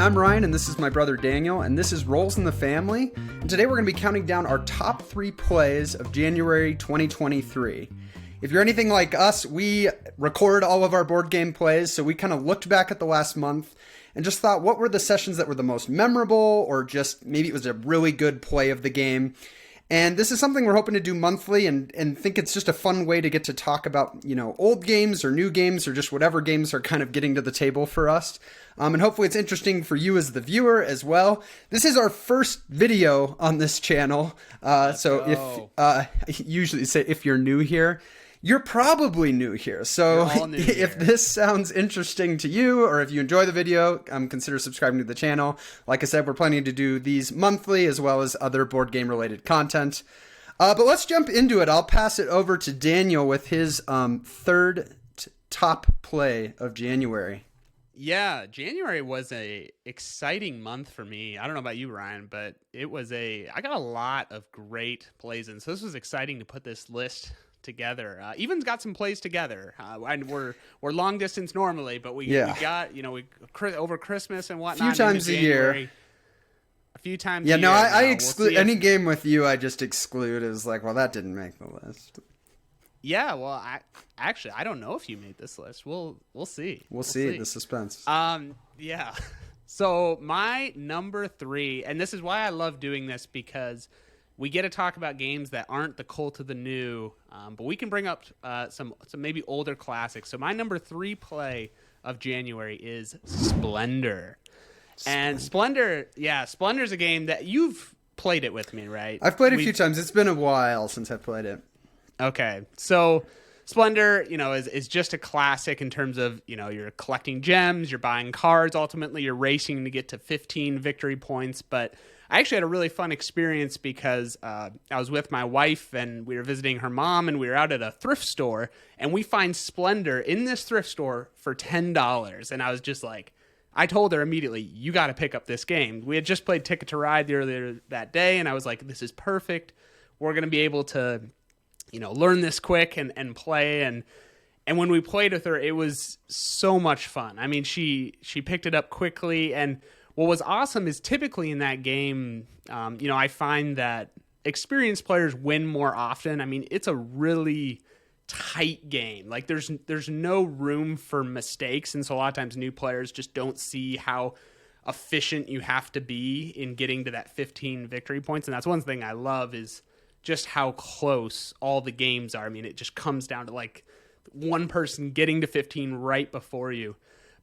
I'm Ryan, and this is my brother Daniel, and this is Rolls in the Family. And today we're going to be counting down our top 3 plays of January 2023. If you're anything like us, we record all of our board game plays, so we kind of looked back at the last month and just thought, what were the sessions that were the most memorable, or just maybe it was a really good play of the game. And this is something we're hoping to do monthly, and think it's just a fun way to get to talk about, old games or new games or just whatever games are kind of getting to the table for us. And hopefully it's interesting for you as the viewer as well. This is our first video on this channel. So if usually say if you're new here, you're probably new here. So if this sounds interesting to you, or if you enjoy the video, consider subscribing to the channel. Like I said, we're planning to do these monthly as well as other board game related content. But let's jump into it. I'll pass it over to Daniel with his third top play of January. Yeah, January was a exciting month for me. I don't know about you, Ryan, but I got a lot of great plays in. So this was exciting to put this list together. Even's got some plays together. And we're long distance normally, but we got over Christmas and whatnot. A few times a year. A few times. Yeah, a no, year. I exclude any game with you. I just exclude. It was like, well, that didn't make the list. Yeah, well, I don't know if you made this list. We'll see. We'll see the suspense. Yeah. So my number 3, and this is why I love doing this, because we get to talk about games that aren't the cult of the new, but we can bring up some maybe older classics. So my number 3 play of January is Splendor. And Splendor's a game that you've played it with me, right? I've played it a few times. It's been a while since I've played it. Okay, so Splendor, is just a classic in terms of, you're collecting gems, you're buying cards, ultimately you're racing to get to 15 victory points. But I actually had a really fun experience because I was with my wife and we were visiting her mom, and we were out at a thrift store, and we find Splendor in this thrift store for $10. And I was just like, I told her immediately, you got to pick up this game. We had just played Ticket to Ride earlier that day, and I was like, this is perfect. We're going to be able to learn this quick and play. And when we played with her, it was so much fun. I mean, she picked it up quickly. And what was awesome is typically in that game, I find that experienced players win more often. I mean, it's a really tight game. Like there's no room for mistakes. And so a lot of times new players just don't see how efficient you have to be in getting to that 15 victory points. And that's one thing I love is just how close all the games are. I mean, it just comes down to like one person getting to 15 right before you.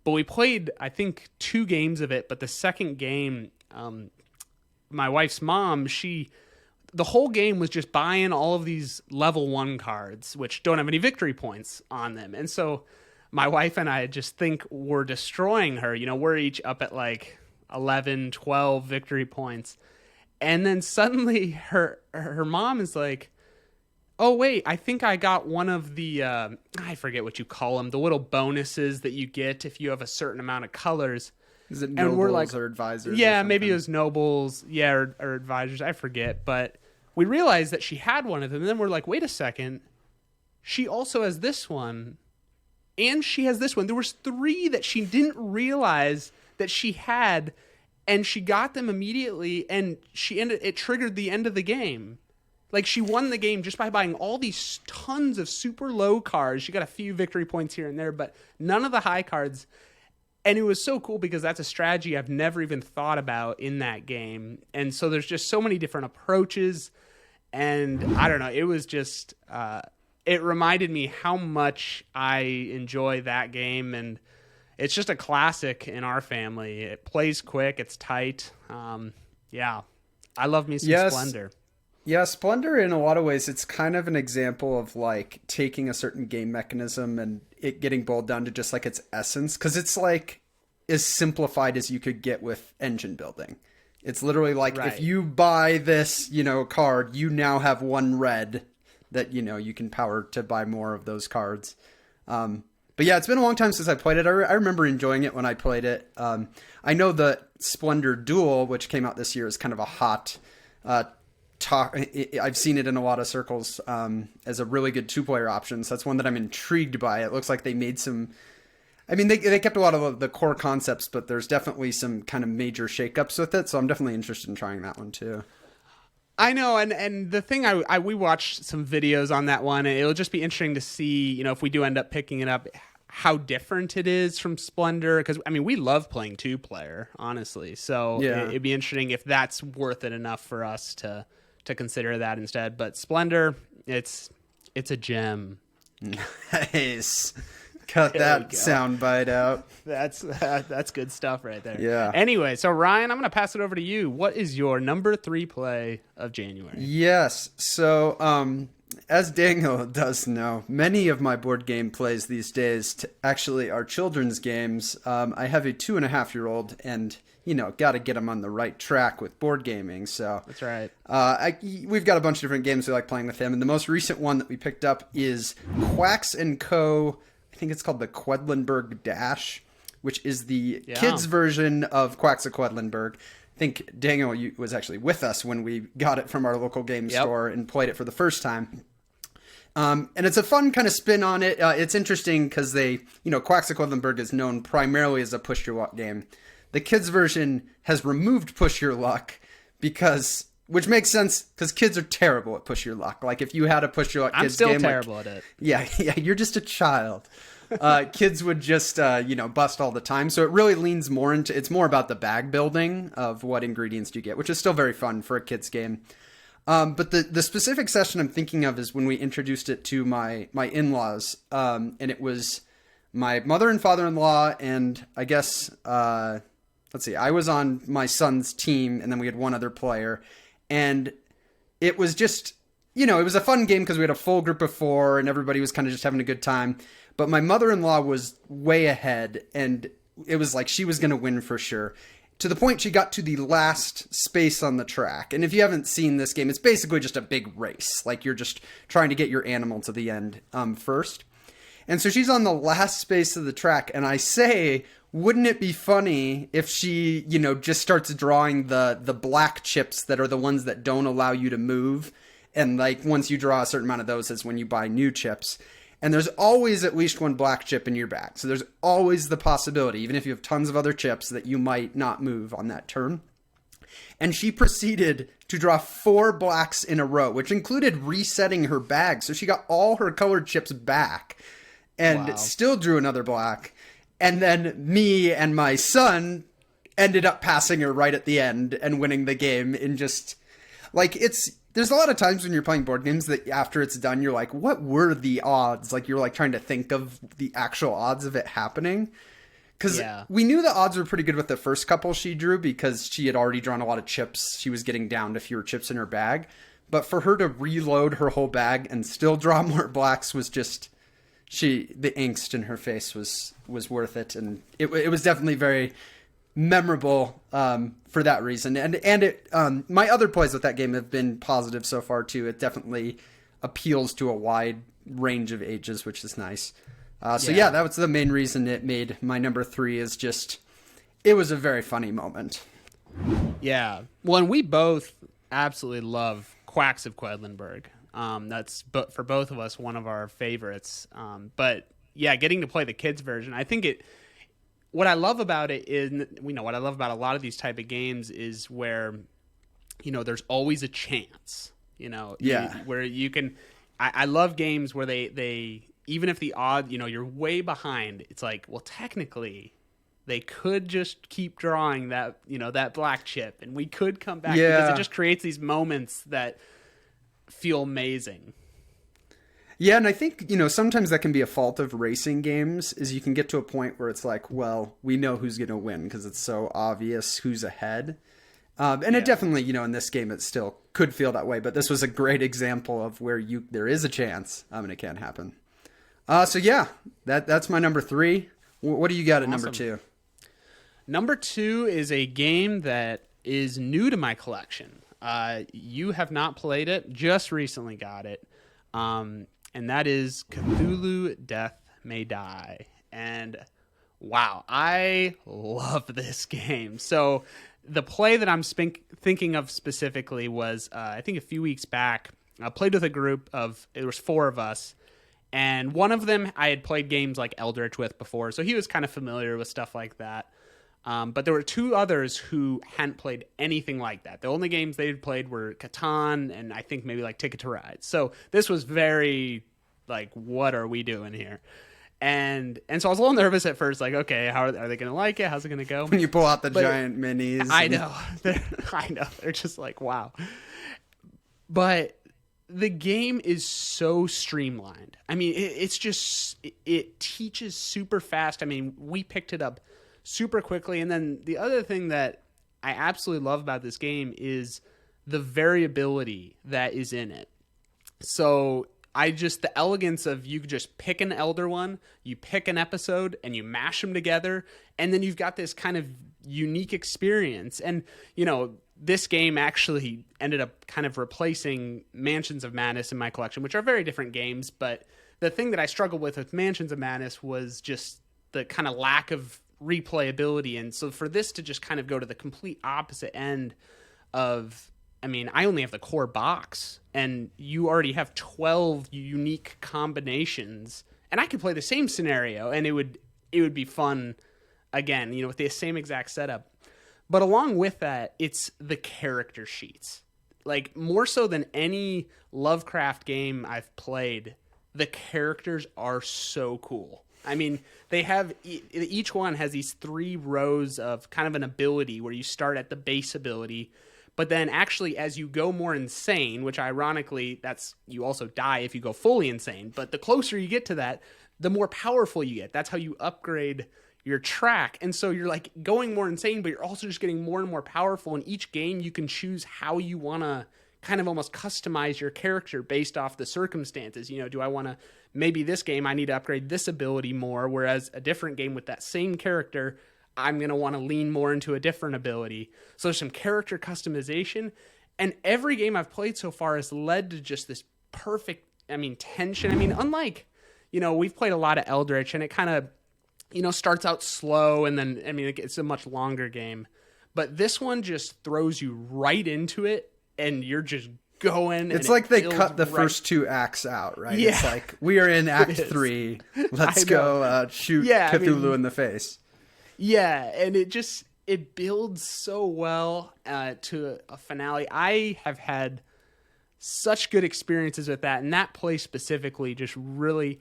But we played, I think, 2 games of it. But the second game, my wife's mom, the whole game was just buying all of these level 1 cards, which don't have any victory points on them. And so my wife and I just think we're destroying her. We're each up at like 11, 12 victory points. And then suddenly her mom is like, oh, wait, I think I got one of the, I forget what you call them, the little bonuses that you get if you have a certain amount of colors. Is it nobles or advisors? Yeah, maybe it was nobles, or advisors, I forget. But we realized that she had one of them, and then we're like, wait a second, she also has this one, and she has this one. There was 3 that she didn't realize that she had, and she got them immediately, and it triggered the end of the game. Like, she won the game just by buying all these tons of super low cards. She got a few victory points here and there, but none of the high cards. And it was so cool because that's a strategy I've never even thought about in that game. And so there's just so many different approaches. And I don't know, it was just, it reminded me how much I enjoy that game. And it's just a classic in our family. It plays quick. It's tight. Yeah, I love me some Splendor. Yeah, Splendor, in a lot of ways, it's kind of an example of like taking a certain game mechanism and it getting boiled down to just like its essence. Because it's like as simplified as you could get with engine building. It's literally like, if you buy this, card, you now have 1 red that, you can power to buy more of those cards. But yeah, it's been a long time since I played it. I remember enjoying it when I played it. I know the Splendor Duel, which came out this year, is kind of a hot talk. I've seen it in a lot of circles as a really good 2-player option. So that's one that I'm intrigued by. It looks like they made some I mean, they kept a lot of the core concepts, but there's definitely some kind of major shakeups with it. So I'm definitely interested in trying that one too. I know, and the thing we watched some videos on that one, and it'll just be interesting to see, if we do end up picking it up, how different it is from Splendor. Because I mean, we love playing 2-player, honestly. So Yeah. it'd be interesting if that's worth it enough for us to consider that instead. But Splendor, it's a gem. Nice. Cut that sound bite out. That's good stuff right there. Yeah. Anyway, so Ryan, I'm going to pass it over to you. What is your number 3 play of January? Yes. So, as Daniel does know, many of my board game plays these days actually are children's games. I have a 2.5-year-old, and got to get him on the right track with board gaming. So that's right. We've got a bunch of different games we like playing with him, and the most recent one that we picked up is Quacks and Co. I think it's called the Quedlinburg Dash, which is the kids' version of Quacks of Quedlinburg. I think Daniel was actually with us when we got it from our local game store and played it for the first time. And it's a fun kind of spin on it. It's interesting because Quacks of Quedlinburg is known primarily as a push your luck game. The kids' version has removed push your luck which makes sense because kids are terrible at push your luck. Like if you had a push your luck kids game, I'm still terrible at it. Yeah, you're just a child. Kids would just bust all the time. So it really leans more into it's more about the bag building of what ingredients do you get, which is still very fun for a kids game. But the specific session I'm thinking of is when we introduced it to my in-laws, and it was my mother and father-in-law, and I guess let's see, I was on my son's team, and then we had one other player. And it was just, it was a fun game because we had a full group of 4 and everybody was kind of just having a good time. But my mother-in-law was way ahead, and it was like she was going to win for sure. To the point she got to the last space on the track. And if you haven't seen this game, it's basically just a big race. Like you're just trying to get your animal to the end first. And so she's on the last space of the track, and I say, wouldn't it be funny if she, just starts drawing the black chips that are the ones that don't allow you to move? And like once you draw a certain amount of those is when you buy new chips. And there's always at least one black chip in your bag. So there's always the possibility, even if you have tons of other chips, that you might not move on that turn. And she proceeded to draw 4 blacks in a row, which included resetting her bag. So she got all her colored chips back and still drew another black. And then me and my son ended up passing her right at the end and winning the game in just like there's a lot of times when you're playing board games that after it's done, you're like, what were the odds? Like you're like trying to think of the actual odds of it happening. Because we knew the odds were pretty good with the first couple she drew because she had already drawn a lot of chips. She was getting down to fewer chips in her bag. But for her to reload her whole bag and still draw more blacks was just... the angst in her face was worth it, and it was definitely very memorable for that reason. And it my other plays with that game have been positive so far too. It definitely appeals to a wide range of ages, which is nice. That was the main reason it made my number 3. Is just it was a very funny moment. Yeah, well, and we both absolutely love Quacks of Quedlinburg. That's for both of us one of our favorites. But yeah, getting to play the kids version, I think what I love about it is, what I love about a lot of these type of games is where, there's always a chance, where you can, I love games where they, even if the odd, you're way behind, it's like, well, technically they could just keep drawing that, that black chip and we could come back because it just creates these moments that feel amazing. Yeah, and I think, sometimes that can be a fault of racing games, is you can get to a point where it's like, well, we know who's going to win because it's so obvious who's ahead. It definitely, in this game, it still could feel that way, but this was a great example of where there is a chance, and it can happen. That's my number 3. What do you got at number 2? Number 2 is a game that is new to my collection. You have not played it, just recently got it. And that is Cthulhu Death May Die. And wow, I love this game. So the play that I'm thinking of specifically was, I think a few weeks back, I played with a group of, there was 4 of us, And one of them I had played games like Eldritch with before, so he was kind of familiar with stuff like that. But there were two others who hadn't played anything like that. The only games they'd played were Catan and I think maybe like Ticket to Ride. So this was very like, what are we doing here? And so I was a little nervous at first, like, okay, how are they going to like it? How's it going to go? When you pull out the giant minis. I know. I know. They're just like, wow. But the game is so streamlined. I mean, it's just, it teaches super fast. I mean, we picked it up super quickly. And then the other thing that I absolutely love about this game is the variability that is in it. So the elegance of you just pick an Elder one, you pick an episode, and you mash them together, and then you've got this kind of unique experience. And, you know, this game actually ended up kind of replacing Mansions of Madness in my collection, which are very different games. But the thing that I struggled with Mansions of Madness was just the kind of lack of replayability. And so for this to just kind of go to the complete opposite end of, I mean, I only have the core box, and you already have 12 unique combinations, and I could play the same scenario, and it would be fun again, you know, with the same exact setup. But along with that, it's the character sheets. Like, more so than any Lovecraft game I've played, the characters are so cool. I mean, they have, each one has these 3 rows of kind of an ability where you start at the base ability, but then actually as you go more insane, which ironically, you also die if you go fully insane, but the closer you get to that, the more powerful you get. That's how you upgrade your track. And so you're like going more insane, but you're also just getting more and more powerful. In each game, you can choose how you want to kind of almost customize your character based off the circumstances. You know, do I want to, maybe this game I need to upgrade this ability more, whereas a different game with that same character, I'm going to want to lean more into a different ability. So there's some character customization, and every game I've played so far has led to just this perfect, I mean, tension. I mean, unlike, you know, we've played a lot of Eldritch, and it kind of, you know, starts out slow, and then, I mean, it's a much longer game. But this one just throws you right into it, and you're just going. It's like they cut the first 2 acts out, right? Yeah. It's like, we are in Act 3. Let's go shoot Cthulhu in the face. Yeah, and it builds so well to a finale. I have had such good experiences with that, and that play specifically just really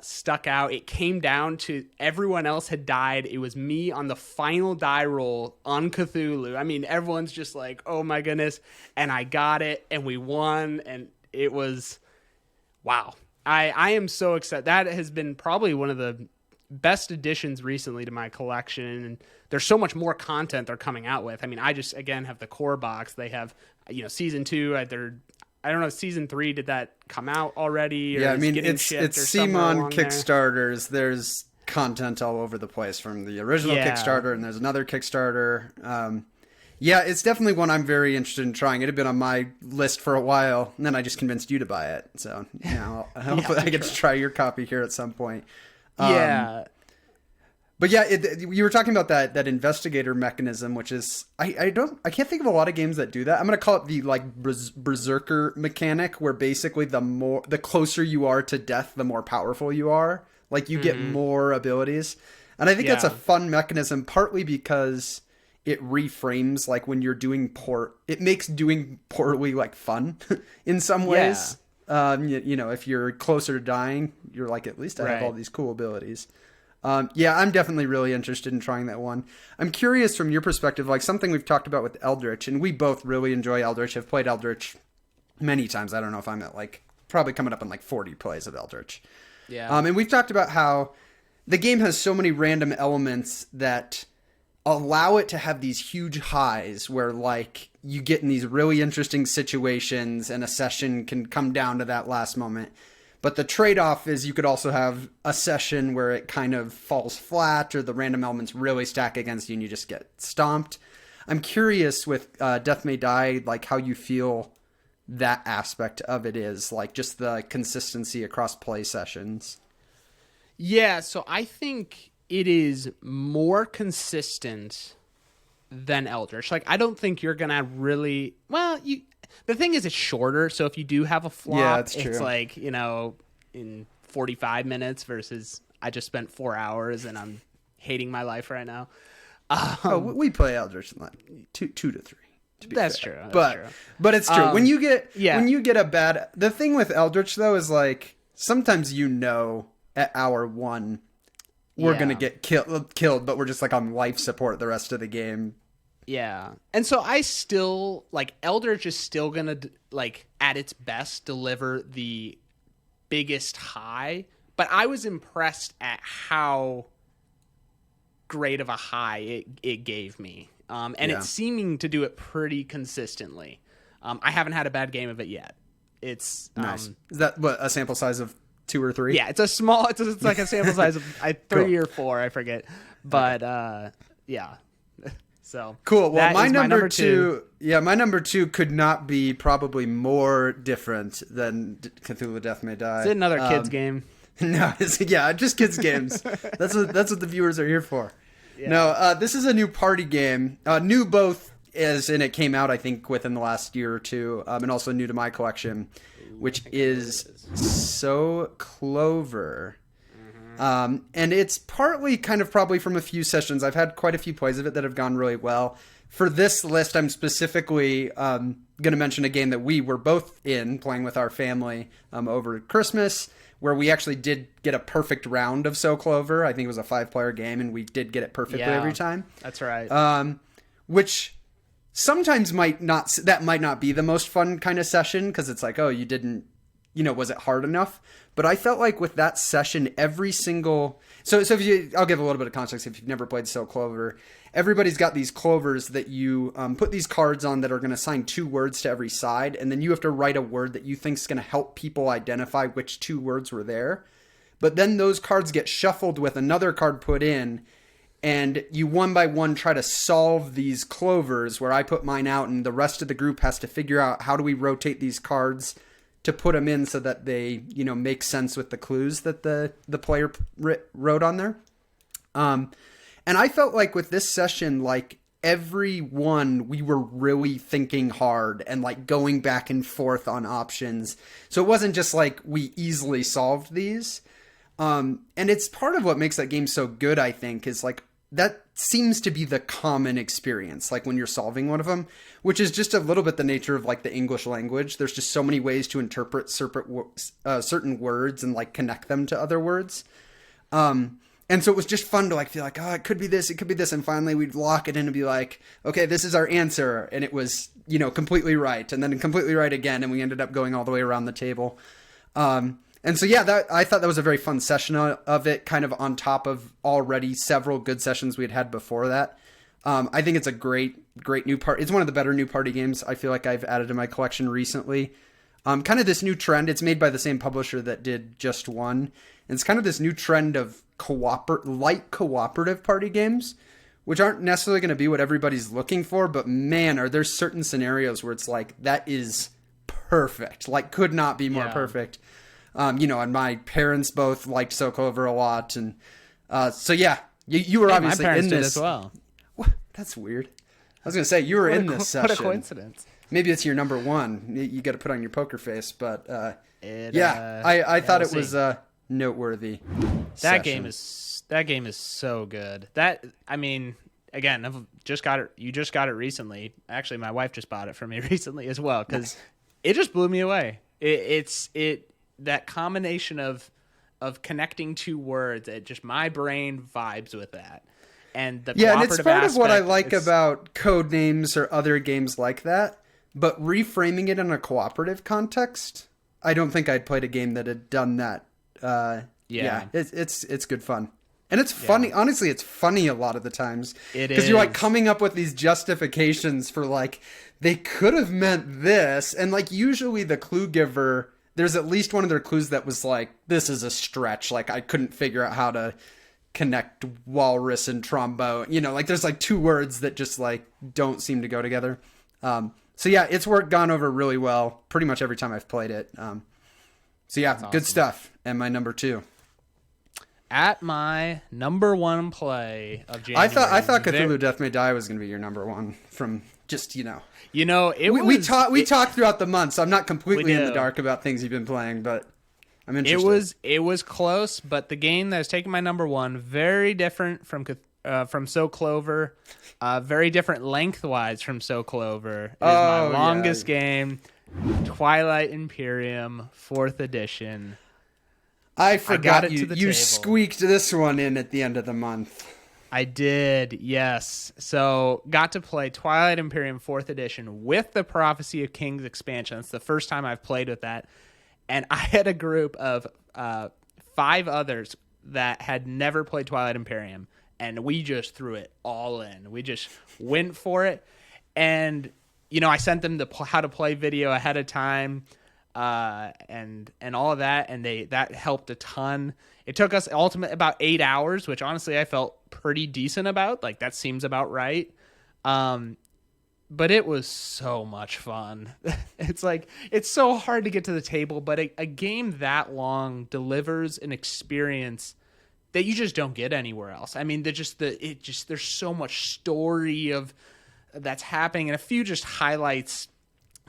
stuck out. It came down to everyone else had died. It was me on the final die roll on Cthulhu. I mean, everyone's just like, oh my goodness, and I got it, and we won, and it was, wow. I am so excited. That has been probably one of the best additions recently to my collection, and there's so much more content they're coming out with. I mean, I just, again, have the core box. They have, you know, season 2, I don't know, season 3, did that come out already? Or yeah, I mean, it's Simon Kickstarters. There's content all over the place from the original Kickstarter, and there's another Kickstarter. Yeah, it's definitely one I'm very interested in trying. It had been on my list for a while, and then I just convinced you to buy it. So, you know, hopefully I get to try your copy here at some point. Yeah. But yeah, you were talking about that investigator mechanism, which is I can't think of a lot of games that do that. I'm gonna call it the like berserker mechanic, where basically the closer you are to death, the more powerful you are. Like you get more abilities, and I think that's a fun mechanism, partly because it reframes like when you're doing it makes doing poorly like fun in some ways. You know, if you're closer to dying, you're like, at least I have all these cool abilities. Yeah, I'm definitely really interested in trying that one. I'm curious from your perspective, like something we've talked about with Eldritch, and we both really enjoy Eldritch. I've played Eldritch many times. I don't know if I'm at like probably coming up on like 40 plays of Eldritch. Yeah. And we've talked about how the game has so many random elements that allow it to have these huge highs where like you get in these really interesting situations and a session can come down to that last moment. But the trade-off is you could also have a session where it kind of falls flat or the random elements really stack against you and you just get stomped. I'm curious with Death May Die, like how you feel that aspect of it is, like just the consistency across play sessions. Yeah, so I think it is more consistent than Eldritch. Like, I don't think you're gonna really, well, the thing is it's shorter, so if you do have a flop, it's like, you know, in 45 minutes versus I just spent 4 hours and I'm hating my life right now. We play Eldritch like 2 to 3. That's fair. true. But it's true. When you get yeah. the thing with Eldritch though is like sometimes at hour 1 we're gonna get killed, but we're just like on life support the rest of the game. Yeah. And so I still like Eldritch is still gonna like at its best deliver the biggest high, but I was impressed at how great of a high it gave me. It's seeming to do it pretty consistently. I haven't had a bad game of it yet. It's nice. Is that what, a sample size of 2 or 3? Yeah, it's a small. It's like a sample size of 3 or 4. I forget, but yeah. So cool. Well, my number two. Yeah, my number 2 could not be probably more different than Cthulhu Death May Die. Is it another kids game? No, just kids games. That's what the viewers are here for. Yeah. No, this is a new party game. New both as in it came out, I think, within the last year or two, and also new to my collection, which is So Clover. Mm-hmm. And it's partly kind of probably from a few sessions. I've had quite a few plays of it that have gone really well. For this list, I'm specifically going to mention a game that we were both playing with our family over Christmas, where we actually did get a perfect round of So Clover. I think it was a 5-player game, and we did get it perfectly every time. That's right. Which sometimes might not be the most fun kind of session, because it's like, oh, you didn't, was it hard enough? But I felt like with that session, every single... So I'll give a little bit of context if you've never played So Clover. Everybody's got these clovers that you put these cards on that are going to assign 2 words to every side, and then you have to write a word that you think is going to help people identify which 2 words were there. But then those cards get shuffled with another card put in, and you one by one try to solve these clovers where I put mine out, and the rest of the group has to figure out how do we rotate these cards to put them in so that they, make sense with the clues that the player wrote on there. And I felt like with this session, like every one, we were really thinking hard and like going back and forth on options. So it wasn't just like we easily solved these. And it's part of what makes that game so good, I think, is like that seems to be the common experience, like when you're solving one of them, which is just a little bit the nature of like the English language. There's just so many ways to interpret certain words and like connect them to other words. And so it was just fun to like feel like, oh, it could be this, and finally we'd lock it in and be like, okay, this is our answer, and it was completely right, and then completely right again, and we ended up going all the way around the table. And so yeah, I thought that was a very fun session of it, kind of on top of already several good sessions we had before that. I think it's a great new part. It's one of the better new party games I feel like I've added to my collection recently. Kind of this new trend. It's made by the same publisher that did Just One. And it's kind of this new trend of light cooperative party games, which aren't necessarily going to be what everybody's looking for. But man, are there certain scenarios where it's like, that is perfect. Like, could not be more perfect. And my parents both liked So Clover a lot. And so, yeah, you were obviously in this. As well. What? That's weird. I was going to say, you were in this session. What a coincidence. Maybe it's your number 1. You got to put on your poker face. But I thought it was noteworthy. That game is so good. Again, I've just got it. You just got it recently. Actually, my wife just bought it for me recently as well, because it just blew me away. It's that combination of connecting 2 words. It just, my brain vibes with that. And the and it's part of what I like aspect, about Codenames or other games like that. But reframing it in a cooperative context, I don't think I'd played a game that had done that. It's good fun. And it's funny. Yeah. Honestly, it's funny a lot of the times. It is. Because you're like coming up with these justifications for like, they could have meant this. And like usually the clue giver, there's at least one of their clues that was like, this is a stretch. Like I couldn't figure out how to connect walrus and trombone. Like there's like 2 words that just like don't seem to go together. So yeah, it's gone over really well pretty much every time I've played it. So yeah, awesome. Good stuff. And my number 2. At my number 1 play of January. I thought Cthulhu Death May Die was going to be your number 1 from just, we talked throughout the month, so I'm not completely in the dark about things you've been playing, but I'm interested. It was close, but the game that was taking my number one, very different from So Clover, very different lengthwise from So Clover. Is my longest game, Twilight Imperium 4th edition. I forgot it to the you table. squeaked this one in at the end of the month. I did, yes. So got to play Twilight Imperium 4th edition with the Prophecy of Kings expansion. It's the first time I've played with that. And I had a group of 5 others that had never played Twilight Imperium. And we just threw it all in. We just went for it. And, I sent them the how to play video ahead of time. And all of that, and that helped a ton. It took us about 8 hours, which honestly I felt pretty decent about. Like, that seems about right. But it was so much fun. It's so hard to get to the table, but a game that long delivers an experience that you just don't get anywhere else. I mean, there's so much story that's happening, and a few just highlights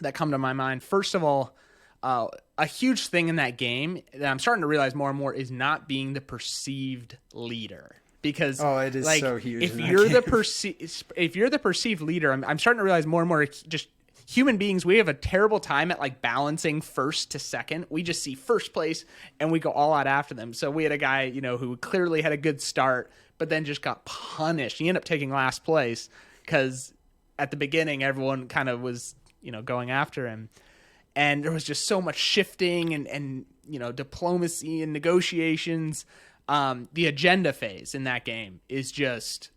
that come to my mind. First of all, a huge thing in that game that I'm starting to realize more and more is not being the perceived leader. Because it is so huge. If you're the perceived leader, I'm starting to realize more and more just human beings, we have a terrible time at balancing first to second. We just see first place and we go all out after them. So we had a guy, who clearly had a good start, but then just got punished. He ended up taking last place because at the beginning everyone kind of was, going after him. And there was just so much shifting and diplomacy and negotiations. The agenda phase in that game is just,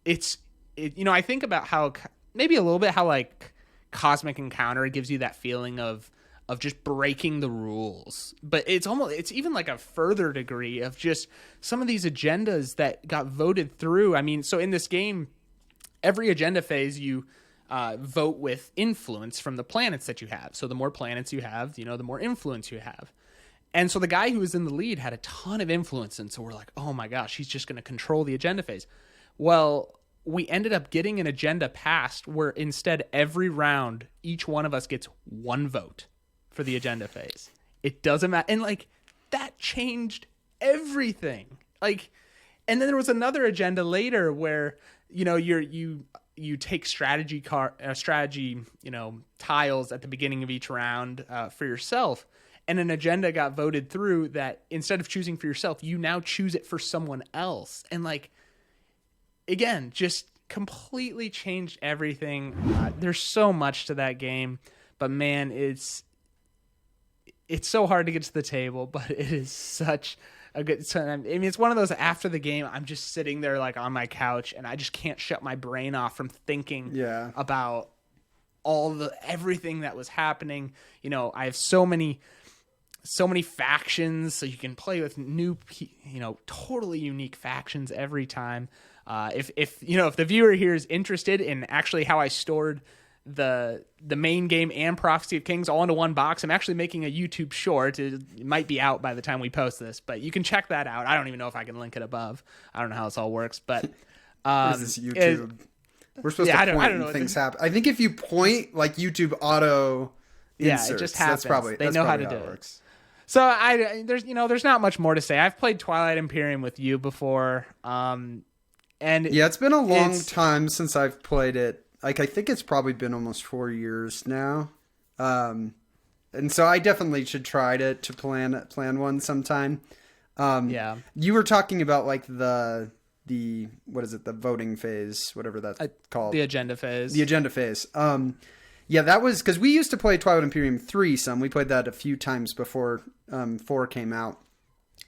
I think about how maybe a little bit how Cosmic Encounter gives you that feeling of just breaking the rules, but it's even a further degree of just some of these agendas that got voted through. I mean, so in this game, every agenda phase you vote with influence from the planets that you have. So the more planets you have, the more influence you have. And so the guy who was in the lead had a ton of influence. And so we're like, oh my gosh, he's just going to control the agenda phase. Well, we ended up getting an agenda passed where instead every round, each one of us gets 1 vote for the agenda phase. It doesn't matter. And that changed everything. And then there was another agenda later where, you take strategy tiles at the beginning of each round for yourself. And an agenda got voted through that instead of choosing for yourself, you now choose it for someone else. And again, just completely changed everything. There's so much to that game, but man, it's so hard to get to the table, but it is such a good time. I mean, it's one of those after the game, I'm just sitting there on my couch and I just can't shut my brain off from thinking about everything that was happening. I have so many factions, so you can play with new, totally unique factions every time. If the viewer here is interested in actually how I stored the main game and Prophecy of Kings all into one box, I'm actually making a YouTube short. It might be out by the time we post this, but you can check that out. I don't even know if I can link it above. I don't know how this all works, but what is this, YouTube? We're supposed to point I don't know and things happen. I think if you point, YouTube auto inserts, it just happens. They know how to do it. So there's not much more to say. I've played Twilight Imperium with you before, and it's been a long time since I've played it. I think it's probably been almost 4 years now, and so I definitely should try to plan one sometime. You were talking about the what is it, the voting phase, whatever that's called, the agenda phase. That was because we used to play Twilight Imperium 3 some. We played that a few times before 4 came out.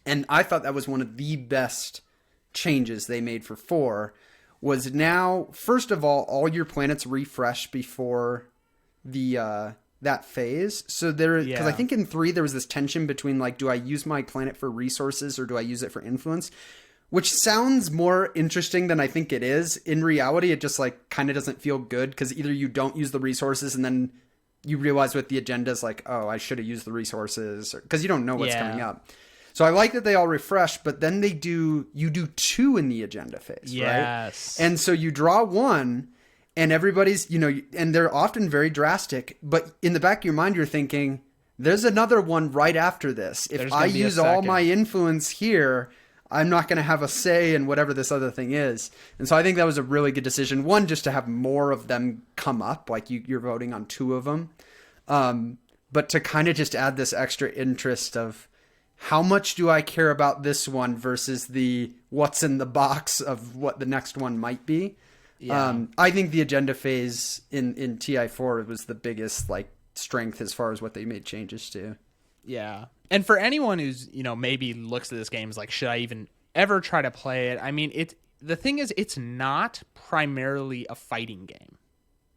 And I thought that was one of the best changes they made for 4, was now, first of all your planets refresh before the that phase. So because I think in 3 there was this tension between do I use my planet for resources or do I use it for influence? Which sounds more interesting than I think it is. In reality, it just kind of doesn't feel good because either you don't use the resources and then you realize with the agenda is oh, I should have used the resources, because you don't know what's coming up. So I like that they all refresh, but then you do 2 in the agenda phase, yes. Right? And so you draw 1 and everybody's, and they're often very drastic, but in the back of your mind, you're thinking, there's another one right after this. If I use all my influence here, I'm not going to have a say in whatever this other thing is. And so I think that was a really good decision. One, just to have more of them come up, like you're voting on 2 of them. But to kind of just add this extra interest of how much do I care about this one versus the what's in the box of what the next one might be. Yeah. I think the agenda phase in TI4 was the biggest like strength as far as what they made changes to. Yeah. And for anyone who's, maybe looks at this game is like, should I even ever try to play it? I mean, the thing is, it's not primarily a fighting game.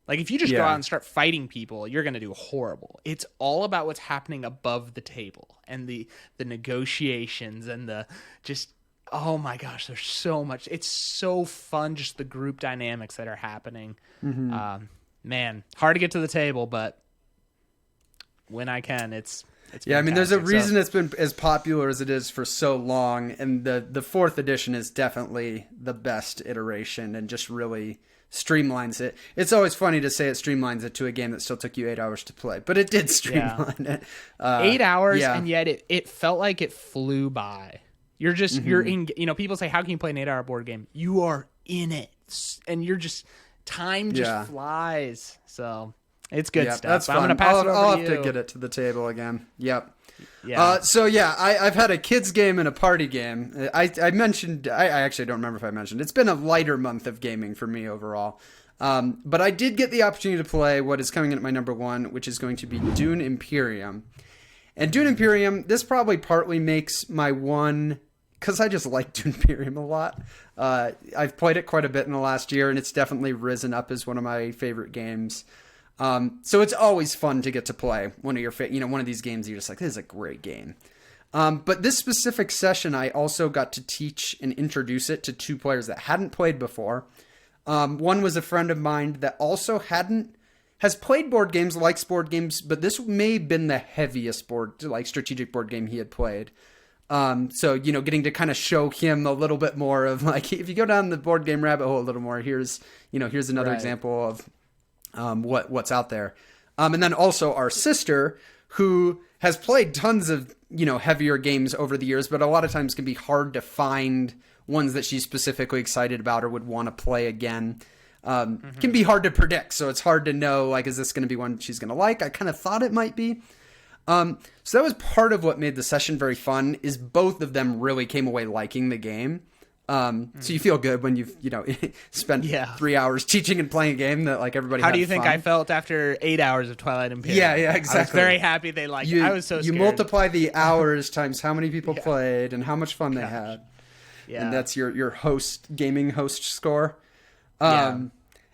Like, if you just go out and start fighting people, you're going to do horrible. It's all about what's happening above the table and the negotiations and the just, oh my gosh, there's so much. It's so fun, just the group dynamics that are happening. Mm-hmm. Man, hard to get to the table, but when I can, it's yeah, I mean, there's a reason it's been as popular as it is for so long, and the 4th edition is definitely the best iteration and just really streamlines it. It's always funny to say it streamlines it to a game that still took you 8 hours to play, but it did streamline it. 8 hours, and yet it felt like it flew by. You're just, you're in, people say, how can you play an 8-hour board game? You are in it, and you're just, time just flies, so... It's good stuff. That's fun. I'm going to pass it over to you. I'll have to get it to the table again. Yep. Yeah. I've had a kids game and a party game. I mentioned, I actually don't remember if I mentioned, it's been a lighter month of gaming for me overall. But I did get the opportunity to play what is coming in at my number 1, which is going to be Dune Imperium. And Dune Imperium, this probably partly makes my one, because I just like Dune Imperium a lot. I've played it quite a bit in the last year, and it's definitely risen up as one of my favorite games. So it's always fun to get to play one of your, one of these games you're just like, this is a great game. But this specific session, I also got to teach and introduce it to 2 players that hadn't played before. One was a friend of mine that also has played board games, likes board games, but this may have been the heaviest strategic board game he had played. So, getting to kind of show him a little bit more of like, if you go down the board game rabbit hole a little more, here's another example of what's out there. And then also our sister, who has played tons of, heavier games over the years, but a lot of times can be hard to find ones that she's specifically excited about or would want to play again. Can be hard to predict. So it's hard to know, like, is this going to be one she's going to like? I kind of thought it might be. So that was part of what made the session very fun, is both of them really came away liking the game. So you feel good when you've, spent 3 hours teaching and playing a game that like everybody. How do you think I felt after 8 hours of Twilight Imperium? Yeah, exactly. I was very happy they liked it. I was so scared. You multiply the hours times how many people played and how much fun they had. Yeah. And that's your gaming host score. So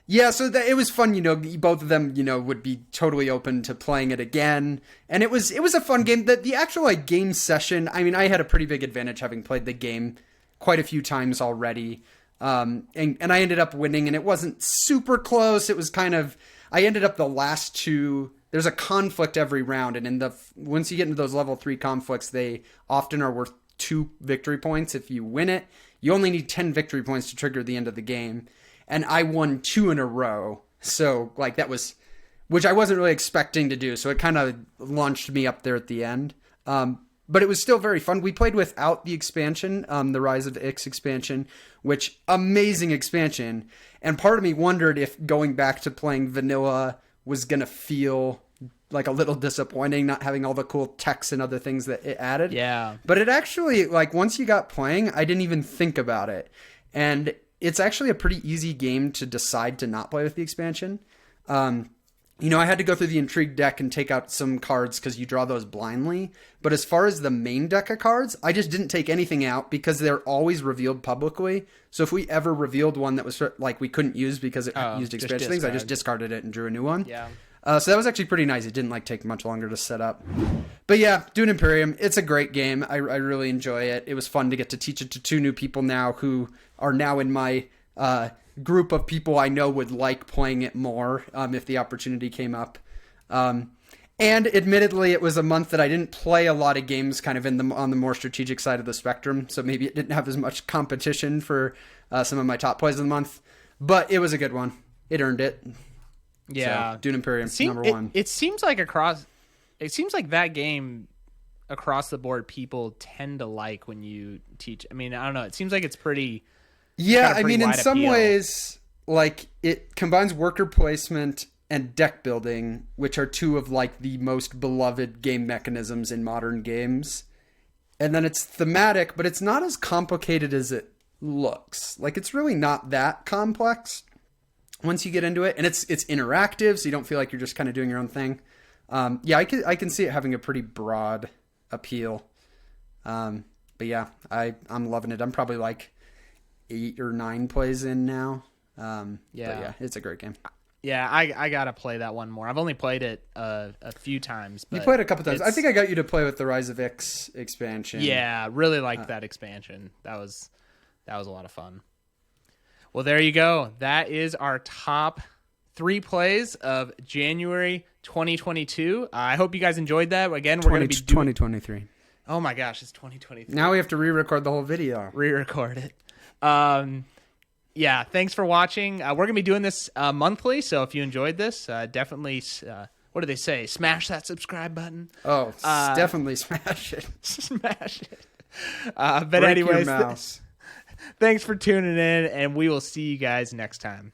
it was fun, both of them, would be totally open to playing it again. And it was a fun game. The actual game session, I mean, I had a pretty big advantage having played the game quite a few times already. And I ended up winning, and it wasn't super close. It was kind of, I ended up the last 2. There's a conflict every round. And once you get into those level 3 conflicts, they often are worth 2 victory points. If you win it, you only need 10 victory points to trigger the end of the game. And I won 2 in a row. So that was, which I wasn't really expecting to do. So it kind of launched me up there at the end. But it was still very fun. We played without the expansion, the Rise of Ix expansion, which amazing expansion. And part of me wondered if going back to playing vanilla was going to feel like a little disappointing, not having all the cool text and other things that it added. Yeah. But it actually, once you got playing, I didn't even think about it. And it's actually a pretty easy game to decide to not play with the expansion. I had to go through the Intrigue deck and take out some cards because you draw those blindly. But as far as the main deck of cards, I just didn't take anything out because they're always revealed publicly. So if we ever revealed one that was we couldn't use because it used expansion things, I just discarded it and drew a new one. Yeah. So that was actually pretty nice. It didn't take much longer to set up. But yeah, Dune Imperium, it's a great game. I really enjoy it. It was fun to get to teach it to 2 new people now who are now in my group of people I know would like playing it more if the opportunity came up. And admittedly, it was a month that I didn't play a lot of games kind of on the more strategic side of the spectrum. So maybe it didn't have as much competition for some of my top plays of the month. But it was a good one. It earned it. Yeah. So, Dune Imperium, number 1. It seems like across It seems like that game across the board, people tend to like when you teach. I mean, I don't know. It seems like it's pretty. Yeah, got a I pretty mean, in wide some appeal. ways, like it combines worker placement and deck building, which are two of like the most beloved game mechanisms in modern games. And then it's thematic, but it's not as complicated as it looks. Like it's really not that complex once you get into it, and it's interactive, so you don't feel like you're just kind of doing your own thing. Yeah, I can see it having a pretty broad appeal. But yeah, I'm loving it. I'm probably like 8 or 9 plays in now. But yeah, it's a great game. Yeah, I gotta play that one more. I've only played it a few times. But You played it a couple times. I it's- think I got you to play with the Rise of X expansion. Yeah, really liked that expansion. That was a lot of fun. Well, there you go. That is our top 3 plays of January 2022. I hope you guys enjoyed that. Again, we're going to be doing. 2023. Oh my gosh, it's 2023. Now we have to re-record the whole video. Re-record it. Yeah, thanks for watching. We're going to be doing this monthly, so if you enjoyed this, definitely, what do they say? Smash that subscribe button. Oh, definitely smash it. Smash it. But Break anyways, your mouse. thanks for tuning in, and we will see you guys next time.